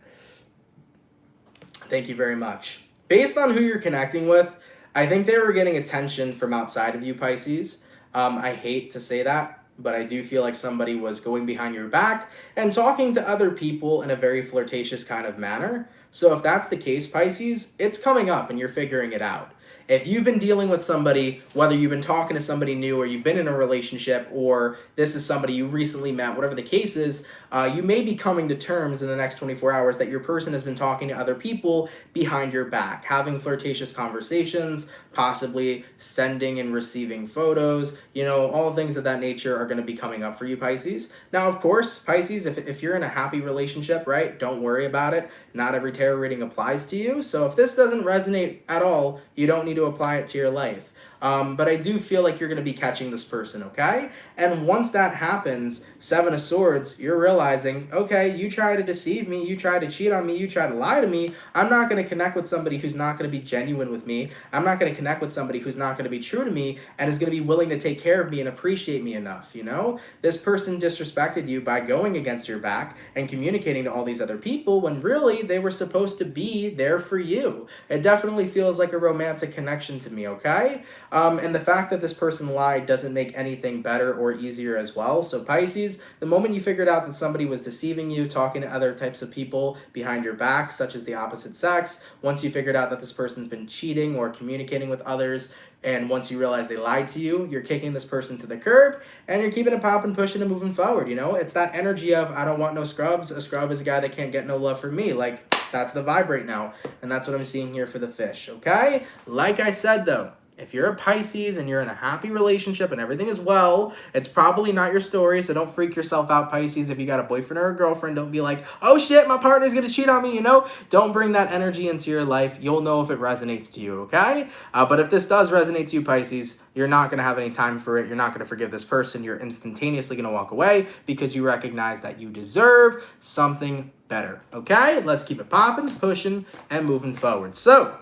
Thank you very much. Based on who you're connecting with, I think they were getting attention from outside of you, Pisces. I hate to say that, but I do feel like somebody was going behind your back and talking to other people in a very flirtatious kind of manner. So if that's the case, Pisces, it's coming up and you're figuring it out. If you've been dealing with somebody, whether you've been talking to somebody new or you've been in a relationship or this is somebody you recently met, whatever the case is, you may be coming to terms in the next 24 hours that your person has been talking to other people behind your back, having flirtatious conversations, possibly sending and receiving photos, you know, all things of that nature are going to be coming up for you, Pisces. Now, of course, Pisces, if you're in a happy relationship, right, don't worry about it. Not every tarot reading applies to you. So if this doesn't resonate at all, you don't need to apply it to your life. But I do feel like you're going to be catching this person, okay? And once that happens, Seven of Swords, you're realizing, okay, you try to deceive me, you try to cheat on me, you try to lie to me. I'm not going to connect with somebody who's not going to be genuine with me. I'm not going to connect with somebody who's not going to be true to me and is going to be willing to take care of me and appreciate me enough, you know? This person disrespected you by going against your back and communicating to all these other people when really they were supposed to be there for you. It definitely feels like a romantic connection to me, okay? And the fact that this person lied doesn't make anything better or easier as well. So Pisces, the moment you figured out that somebody was deceiving you, talking to other types of people behind your back, such as the opposite sex, once you figured out that this person's been cheating or communicating with others, and once you realize they lied to you, you're kicking this person to the curb, and you're keeping it popping, pushing, and moving forward, you know? It's that energy of, I don't want no scrubs. A scrub is a guy that can't get no love from me. Like, that's the vibe right now, and that's what I'm seeing here for the fish, okay? Like I said, though, if you're a Pisces and you're in a happy relationship and everything is well, it's probably not your story, so don't freak yourself out, Pisces. If you got a boyfriend or a girlfriend, don't be like, oh shit, my partner's gonna cheat on me, you know? Don't bring that energy into your life. You'll know if it resonates to you, okay? But if this does resonate to you, Pisces, you're not gonna have any time for it. You're not gonna forgive this person. You're instantaneously gonna walk away because you recognize that you deserve something better, okay? Let's keep it popping, pushing, and moving forward. So,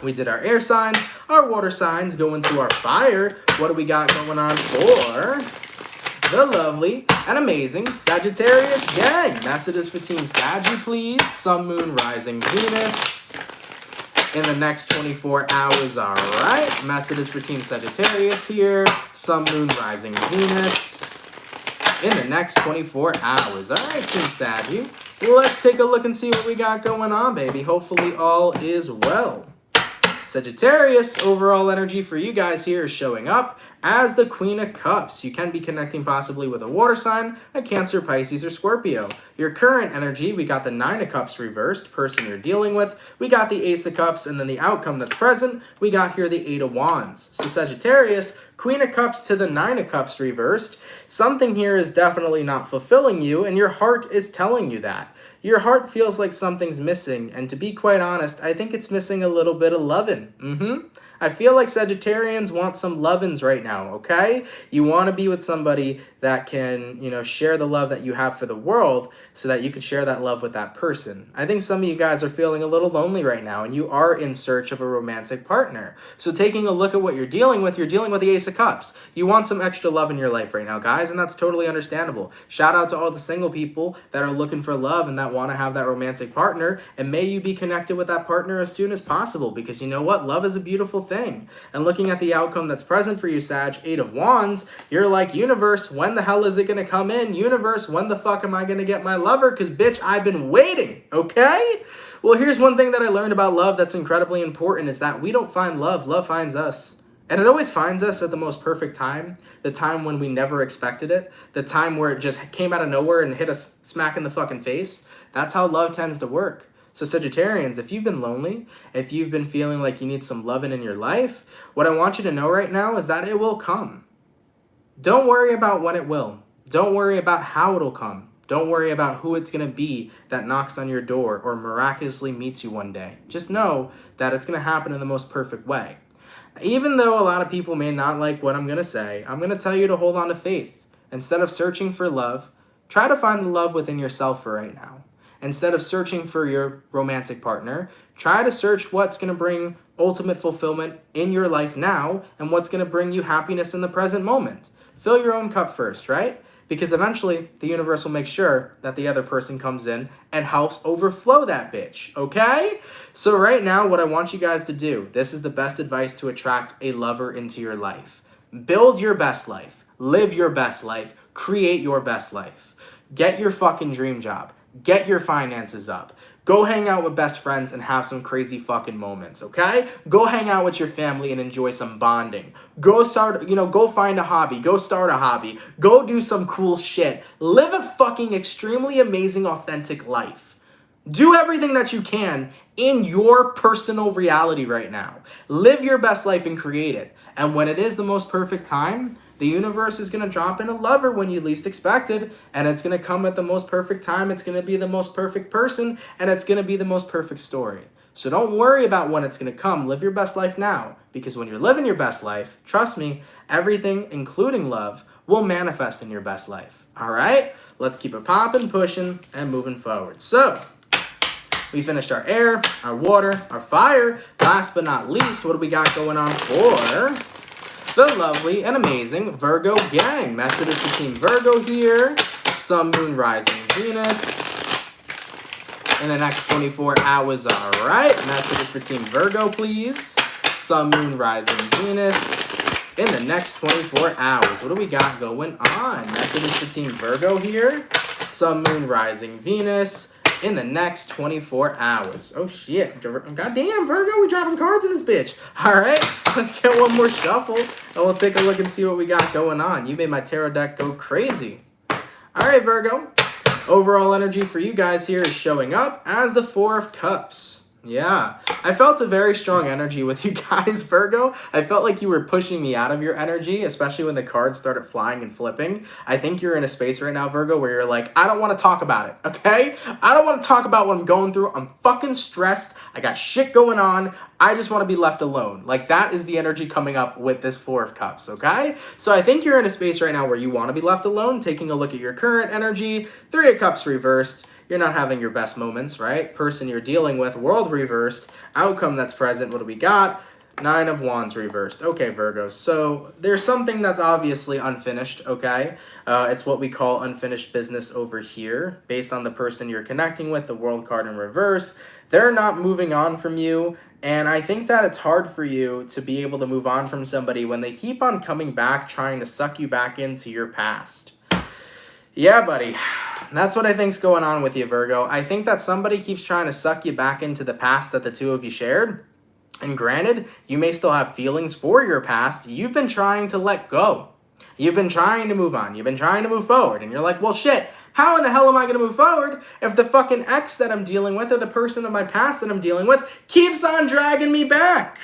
we did our air signs, our water signs, go into our fire. What do we got going on for the lovely and amazing Sagittarius gang? Messages for Team Saggy, please. Sun, Moon, Rising, Venus in the next 24 hours. All right. Messages for Team Sagittarius here. Sun, Moon, Rising, Venus in the next 24 hours. All right, Team Saggy. Let's take a look and see what we got going on, baby. Hopefully all is well. Sagittarius, overall energy for you guys here is showing up as the Queen of Cups. You can be connecting possibly with a water sign, a Cancer, Pisces, or Scorpio. your current energy, we got the Nine of Cups reversed, person you're dealing with. We got the Ace of Cups, and then the outcome that's present, we got here the Eight of Wands. So Sagittarius, Queen of Cups to the Nine of Cups reversed. Something here is definitely not fulfilling you, and your heart is telling you that. Your heart feels like something's missing, and to be quite honest, I think it's missing a little bit of lovin'. I feel like Sagittarians want some lovin's right now, okay? You want to be with somebody that can, share the love that you have for the world so that you can share that love with that person. I think some of you guys are feeling a little lonely right now, and you are in search of a romantic partner. So taking a look at what you're dealing with the Ace of Cups. You want some extra love in your life right now, guys, and that's totally understandable. Shout out to all the single people that are looking for love and that want to have that romantic partner, and may you be connected with that partner as soon as possible, because you know what? Love is a beautiful thing. And looking at the outcome that's present for you, Sag, Eight of Wands, you're like, universe, when the hell is it going to come in? Universe, when the fuck am I going to get my lover? Because, bitch, I've been waiting, okay? Well, here's one thing that I learned about love that's incredibly important is that we don't find love, love finds us. And it always finds us at the most perfect time, the time when we never expected it, the time where it just came out of nowhere and hit us smack in the fucking face. That's how love tends to work. So Sagittarians, if you've been lonely, if you've been feeling like you need some loving in your life, what I want you to know right now is that it will come. Don't worry about when it will. Don't worry about how it'll come. Don't worry about who it's going to be that knocks on your door or miraculously meets you one day. Just know that it's going to happen in the most perfect way. Even though a lot of people may not like what I'm going to say, I'm going to tell you to hold on to faith. Instead of searching for love, try to find the love within yourself for right now. Instead of searching for your romantic partner, try to search what's going to bring ultimate fulfillment in your life now and what's going to bring you happiness in the present moment. Fill your own cup first, right? Because eventually the universe will make sure that the other person comes in and helps overflow that bitch, okay? So right now, what I want you guys to do, this is the best advice to attract a lover into your life. Build your best life. Live your best life. Create your best life. Get your fucking dream job. Get your finances up. Go hang out with best friends and have some crazy fucking moments, okay? Go hang out with your family and enjoy some bonding. Go go find a hobby. Go start a hobby. Go do some cool shit. Live a fucking extremely amazing, authentic life. Do everything that you can in your personal reality right now. Live your best life and create it. And when it is the most perfect time, the universe is going to drop in a lover when you least expect it, and it's going to come at the most perfect time. It's going to be the most perfect person, and it's going to be the most perfect story. So don't worry about when it's going to come. Live your best life now, because when you're living your best life, trust me, everything, including love, will manifest in your best life. All right? Let's keep it popping, pushing, and moving forward. So we finished our air, our water, our fire. Last but not least, what do we got going on for the lovely and amazing Virgo gang? Messages for Team Virgo here. Sun, Moon, Rising, Venus in the next 24 hours. All right. Messages for Team Virgo, please. Sun, Moon, Rising, Venus in the next 24 hours. What do we got going on? Messages for Team Virgo here. Sun, Moon, Rising, Venus in the next 24 hours. Oh, shit. Goddamn, Virgo, we dropping cards in this bitch. All right, let's get one more shuffle, and we'll take a look and see what we got going on. You made my tarot deck go crazy. All right, Virgo. Overall energy for you guys here is showing up as the Four of Cups. Yeah, I felt a very strong energy with you guys, Virgo. I felt like you were pushing me out of your energy, especially when the cards started flying and flipping. I think you're in a space right now, Virgo, where you're like, I don't want to talk about it, okay? I don't want to talk about what I'm going through. I'm fucking stressed. I got shit going on. I just want to be left alone. Like, that is the energy coming up with this Four of Cups, okay? So I think you're in a space right now where you want to be left alone. Taking a look at your current energy, Three of Cups reversed. You're not having your best moments, right? Person you're dealing with, World reversed. Outcome that's present, what do we got? Nine of Wands reversed. Okay, Virgo. So there's something that's obviously unfinished, okay? It's what we call unfinished business over here. Based on the person you're connecting with, the World card in reverse. They're not moving on from you. And I think that it's hard for you to be able to move on from somebody when they keep on coming back, trying to suck you back into your past. Yeah, buddy. That's what I think's going on with you, Virgo. I think that somebody keeps trying to suck you back into the past that the two of you shared. And granted, you may still have feelings for your past. You've been trying to let go. You've been trying to move on. You've been trying to move forward. And you're like, well, shit, How in the hell am I going to move forward if the fucking ex that I'm dealing with or the person of my past that I'm dealing with keeps on dragging me back?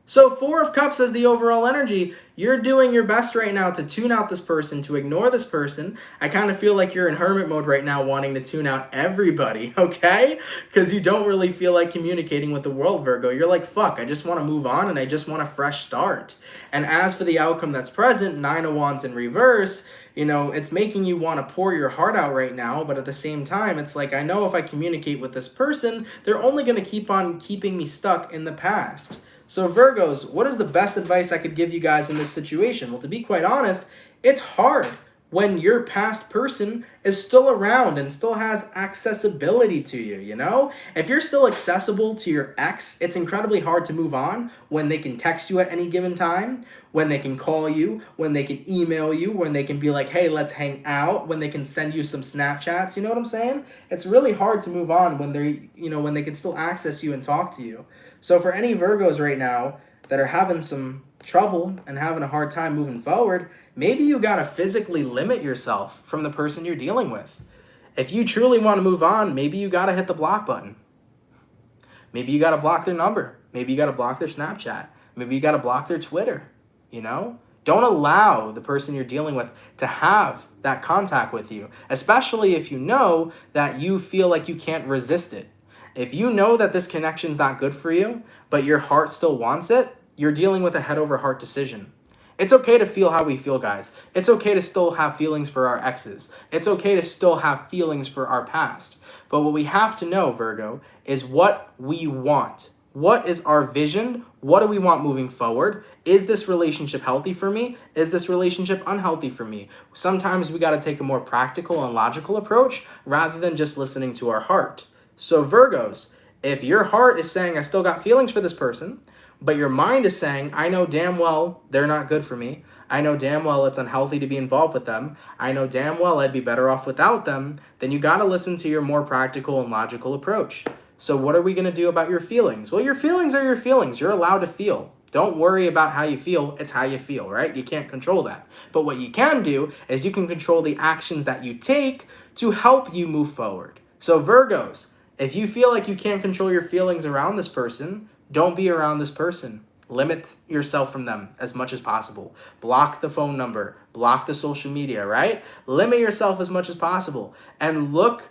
So 4 of Cups as the overall energy. You're doing your best right now to tune out this person, to ignore this person. I kind of feel like you're in hermit mode right now, wanting to tune out everybody, okay? Because you don't really feel like communicating with the world, Virgo. You're like, fuck, I just want to move on and I just want a fresh start. And as for the outcome that's present, 9 of Wands in reverse, you know, it's making you want to pour your heart out right now, but at the same time, it's like, I know if I communicate with this person, they're only going to keep on keeping me stuck in the past. So Virgos, what is the best advice I could give you guys in this situation? Well, to be quite honest, it's hard when your past person is still around and still has accessibility to you, you know? If you're still accessible to your ex, it's incredibly hard to move on when they can text you at any given time, when they can call you, when they can email you, when they can be like, hey, let's hang out, when they can send you some Snapchats, you know what I'm saying? It's really hard to move on when they're, you know, when they can still access you and talk to you. So for any Virgos right now that are having some trouble and having a hard time moving forward, maybe you got to physically limit yourself from the person you're dealing with. If you truly want to move on, maybe you got to hit the block button. Maybe you got to block their number. Maybe you got to block their Snapchat. Maybe you got to block their Twitter, you know? Don't allow the person you're dealing with to have that contact with you, especially if you know that you feel like you can't resist it. If you know that this connection's not good for you, but your heart still wants it, you're dealing with a head over heart decision. It's okay to feel how we feel, guys. It's okay to still have feelings for our exes. It's okay to still have feelings for our past. But what we have to know, Virgo, is what we want. What is our vision? What do we want moving forward? Is this relationship healthy for me? Is this relationship unhealthy for me? Sometimes we got to take a more practical and logical approach rather than just listening to our heart. So Virgos, if your heart is saying, I still got feelings for this person, but your mind is saying, I know damn well they're not good for me. I know damn well it's unhealthy to be involved with them. I know damn well I'd be better off without them. Then you got to listen to your more practical and logical approach. So what are we going to do about your feelings? Well, your feelings are your feelings. You're allowed to feel. Don't worry about how you feel. It's how you feel, right? You can't control that. But what you can do is you can control the actions that you take to help you move forward. So Virgos, if you feel like you can't control your feelings around this person, don't be around this person. Limit yourself from them as much as possible. Block the phone number. Block the social media, right? Limit yourself as much as possible. And look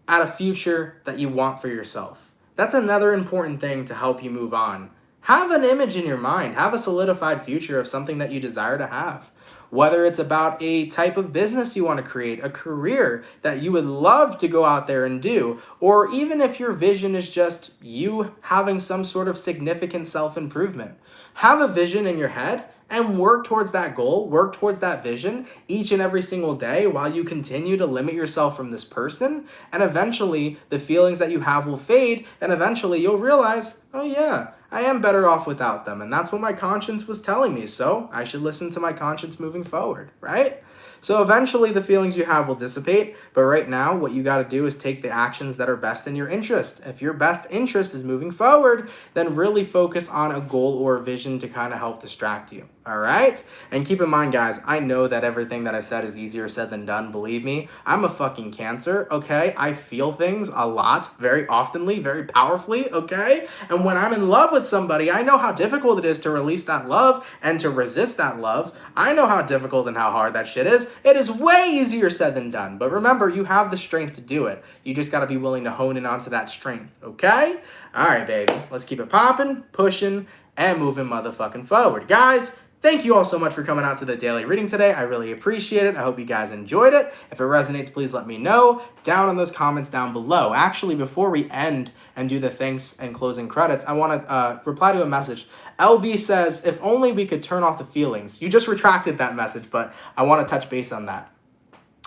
at a future that you want for yourself. That's another important thing to help you move on. Have an image in your mind. Have a solidified future of something that you desire to have. Whether it's about a type of business you want to create, a career that you would love to go out there and do, or even if your vision is just you having some sort of significant self-improvement. Have a vision in your head and work towards that goal, work towards that vision each and every single day while you continue to limit yourself from this person. And eventually the feelings that you have will fade, and eventually you'll realize, oh yeah, I am better off without them. And that's what my conscience was telling me. So I should listen to my conscience moving forward, right? So eventually the feelings you have will dissipate. But right now, what you got to do is take the actions that are best in your interest. If your best interest is moving forward, then really focus on a goal or a vision to kind of help distract you. All right? And keep in mind, guys, I know that everything that I said is easier said than done. Believe me, I'm a fucking Cancer, okay? I feel things a lot, very oftenly, very powerfully, okay? And when I'm in love with somebody, I know how difficult it is to release that love and to resist that love. I know how difficult and how hard that shit is. It is way easier said than done. But remember, you have the strength to do it. You just got to be willing to hone in onto that strength, okay? All right, baby. Let's keep it popping, pushing, and moving motherfucking forward. Guys, thank you all so much for coming out to the daily reading today. I really appreciate it. I hope you guys enjoyed it. If it resonates, please let me know down in those comments down below. Actually, before we end and do the thanks and closing credits, I want to reply to a message. LB says, if only we could turn off the feelings. You just retracted that message, but I want to touch base on that.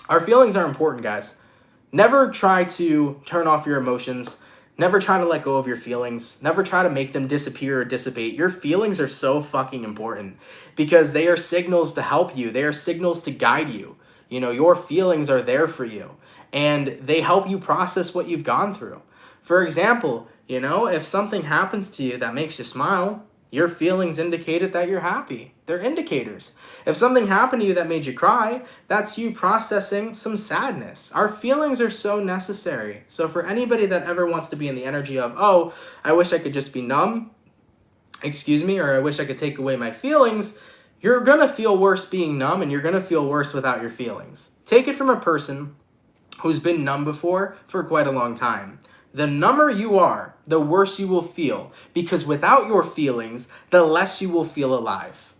Our feelings are important, guys. Never try to turn off your emotions. Never try to let go of your feelings. Never try to make them disappear or dissipate. Your feelings are so fucking important because they are signals to help you. They are signals to guide you. You know, your feelings are there for you and they help you process what you've gone through. For example, you know, if something happens to you that makes you smile, Your feelings indicated that you're happy. They're indicators. If something happened to you that made you cry, that's you processing some sadness. Our feelings are so necessary. So for anybody that ever wants to be in the energy of, oh, I wish I could just be numb, or I wish I could take away my feelings, you're going to feel worse being numb, and you're going to feel worse without your feelings. Take it from a person who's been numb before for quite a long time. The number you are, the worse you will feel, because without your feelings, the less you will feel alive.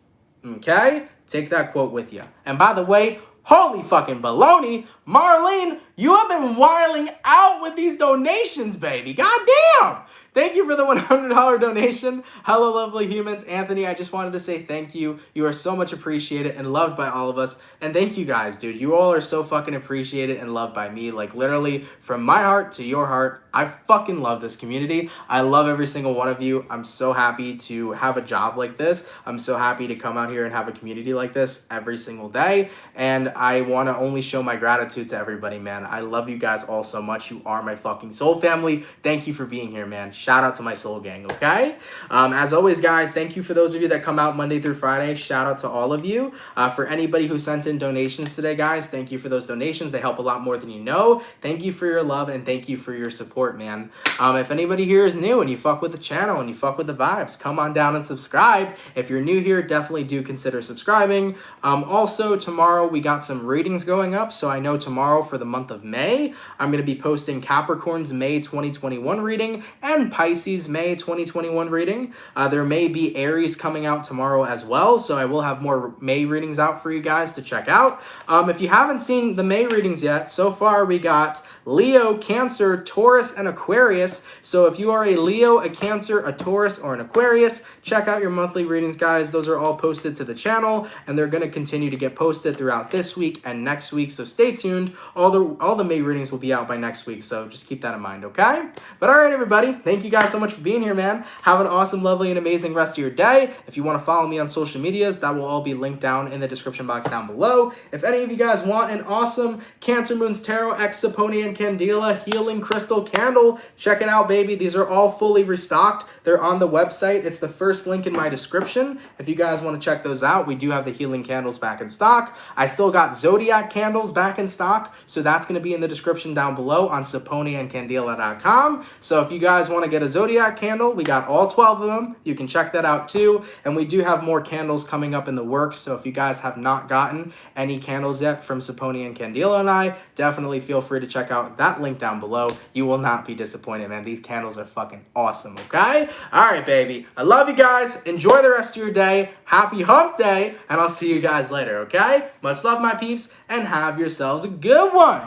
Okay? Take that quote with you. And by the way, holy fucking baloney, Marlene, you have been wiling out with these donations, baby. Goddamn! Thank you for the $100 donation. Hello, lovely humans. Anthony, I just wanted to say thank you. You are so much appreciated and loved by all of us. And thank you guys, dude. You all are so fucking appreciated and loved by me. Like, literally, from my heart to your heart, I fucking love this community. I love every single one of you. I'm so happy to have a job like this. I'm so happy to come out here and have a community like this every single day. And I want to only show my gratitude to everybody, man. I love you guys all so much. You are my fucking soul family. Thank you for being here, man. Shout out to my soul gang, okay? As always, guys, thank you for those of you that come out Monday through Friday. Shout out to all of you. For anybody who sent in donations today, guys, thank you for those donations. They help a lot more than you know. Thank you for your love, and thank you for your support, man. If anybody here is new and you fuck with the channel and you fuck with the vibes, come on down and subscribe. If you're new here, definitely do consider subscribing. Also, tomorrow we got some readings going up. So I know tomorrow for the month of May, I'm going to be posting Capricorn's May 2021 reading and Pisces May 2021 reading. There may be Aries coming out tomorrow as well, so I will have more May readings out for you guys to check out. If you haven't seen the May readings yet, so far we got Leo, Cancer, Taurus, and Aquarius. So if you are a Leo, a Cancer, a Taurus, or an Aquarius, check out your monthly readings, guys. Those are all posted to the channel, and they're going to continue to get posted throughout this week and next week, so stay tuned. All the May readings will be out by next week, so just keep that in mind, okay? But all right, everybody, thank you guys so much for being here, man. Have an awesome, lovely, and amazing rest of your day. If you want to follow me on social medias, that will all be linked down in the description box down below. If any of you guys want an awesome Cancer Moon's Tarot X Saponia Candela Healing Crystal Candle, check it out, baby. These are all fully restocked. They're on the website. It's the first link in my description. If you guys want to check those out, we do have the healing candles back in stock. I still got Zodiac candles back in stock, so that's going to be in the description down below on saponiaandcandela.com. So if you guys want to get a Zodiac candle, we got all 12 of them. You can check that out too. And we do have more candles coming up in the works. So if you guys have not gotten any candles yet from Saponia and Candela and I, definitely feel free to check out that link down below. You will not be disappointed, man. These candles are fucking awesome, okay? All right, baby. I love you guys. Enjoy the rest of your day. Happy hump day, and I'll see you guys later, okay? Much love, my peeps, and have yourselves a good one.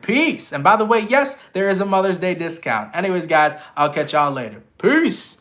Peace. And by the way, yes, there is a Mother's Day discount. Anyways, guys, I'll catch y'all later. Peace.